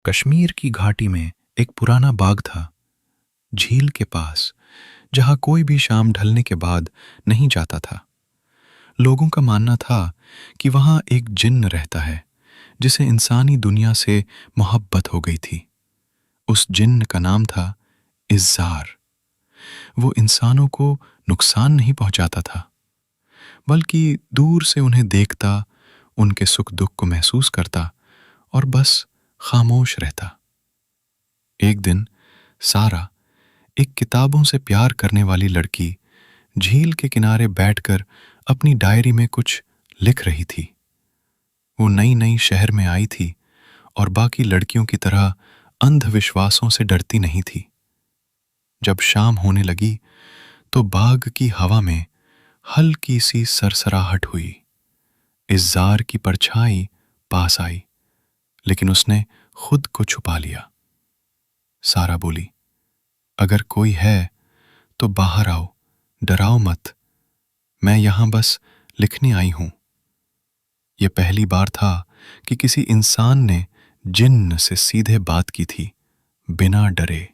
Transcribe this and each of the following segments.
कश्मीर की घाटी में एक पुराना बाग था, झील के पास, जहां कोई भी शाम ढलने के बाद नहीं जाता था। लोगों का मानना था कि वहां एक जिन्न रहता है जिसे इंसानी दुनिया से मोहब्बत हो गई थी। उस जिन्न का नाम था इज़्ज़ार। वो इंसानों को नुकसान नहीं पहुंचाता था, बल्कि दूर से उन्हें देखता, उनके सुख दुख को महसूस करता और बस खामोश रहता। एक दिन सारा, एक किताबों से प्यार करने वाली लड़की, झील के किनारे बैठकर अपनी डायरी में कुछ लिख रही थी। वो नई नई शहर में आई थी और बाकी लड़कियों की तरह अंधविश्वासों से डरती नहीं थी। जब शाम होने लगी तो बाग की हवा में हल्की सी सरसराहट हुई। इज़्ज़ार की परछाई पास आई, लेकिन उसने खुद को छुपा लिया। सारा बोली, अगर कोई है तो बाहर आओ, डराओ मत, मैं यहां बस लिखने आई हूं। यह पहली बार था कि किसी इंसान ने जिन्न से सीधे बात की थी, बिना डरे।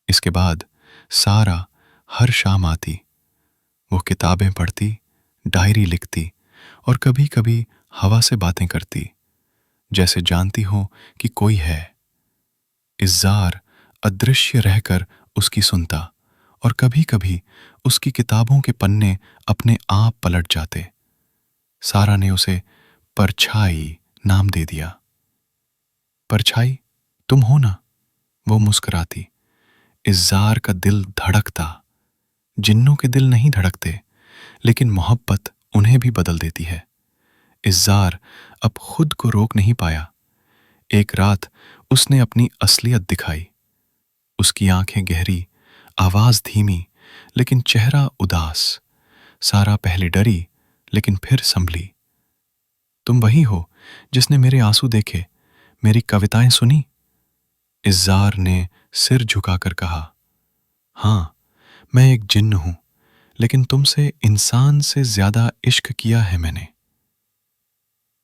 इसके बाद सारा हर शाम आती, वो किताबें पढ़ती, डायरी लिखती और कभी कभी हवा से बातें करती, जैसे जानती हो कि कोई है। इज़्ज़ार अदृश्य रहकर उसकी सुनता और कभी कभी उसकी किताबों के पन्ने अपने आप पलट जाते। सारा ने उसे परछाई नाम दे दिया। परछाई, तुम हो ना? वो मुस्कुराती। इज़्ज़ार का दिल धड़कता। जिन्नों के दिल नहीं धड़कते, लेकिन मोहब्बत उन्हें भी बदल देती है। इज़्ज़ार अब खुद को रोक नहीं पाया। एक रात उसने अपनी असलियत दिखाई। उसकी आंखें गहरी, आवाज धीमी, लेकिन चेहरा उदास। सारा पहले डरी, लेकिन फिर संभली। तुम वही हो जिसने मेरे आंसू देखे, मेरी कविताएं सुनी? इज़्ज़ार ने सिर झुकाकर कहा, हां, मैं एक जिन्न हूं, लेकिन तुमसे इंसान से ज्यादा इश्क किया है मैंने।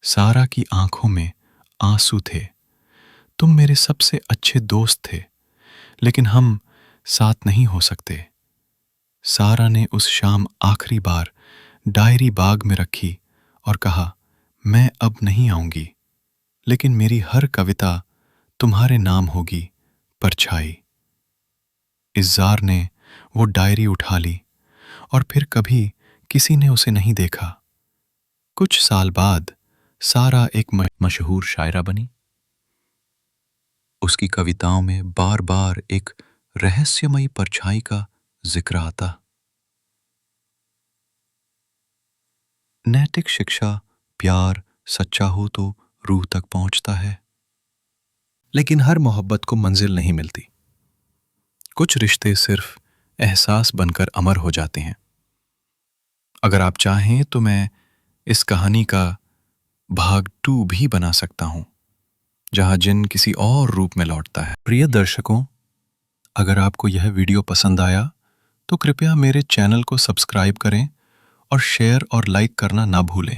सारा की आंखों में आंसू थे। तुम मेरे सबसे अच्छे दोस्त थे, लेकिन हम साथ नहीं हो सकते। सारा ने उस शाम आखिरी बार डायरी बाग में रखी और कहा, मैं अब नहीं आऊंगी, लेकिन मेरी हर कविता तुम्हारे नाम होगी, परछाई। इज़्ज़ार ने वो डायरी उठा ली और फिर कभी किसी ने उसे नहीं देखा। कुछ साल बाद सारा एक मशहूर शायरा बनी। उसकी कविताओं में बार बार एक रहस्यमयी परछाई का जिक्र आता। नैतिक शिक्षा, प्यार सच्चा हो तो रूह तक पहुंचता है, लेकिन हर मोहब्बत को मंजिल नहीं मिलती। कुछ रिश्ते सिर्फ एहसास बनकर अमर हो जाते हैं। अगर आप चाहें तो मैं इस कहानी का भाग 2 भी बना सकता हूं, जहां जिन किसी और रूप में लौटता है। प्रिय दर्शकों, अगर आपको यह वीडियो पसंद आया तो कृपया मेरे चैनल को सब्सक्राइब करें और शेयर और लाइक करना ना भूलें।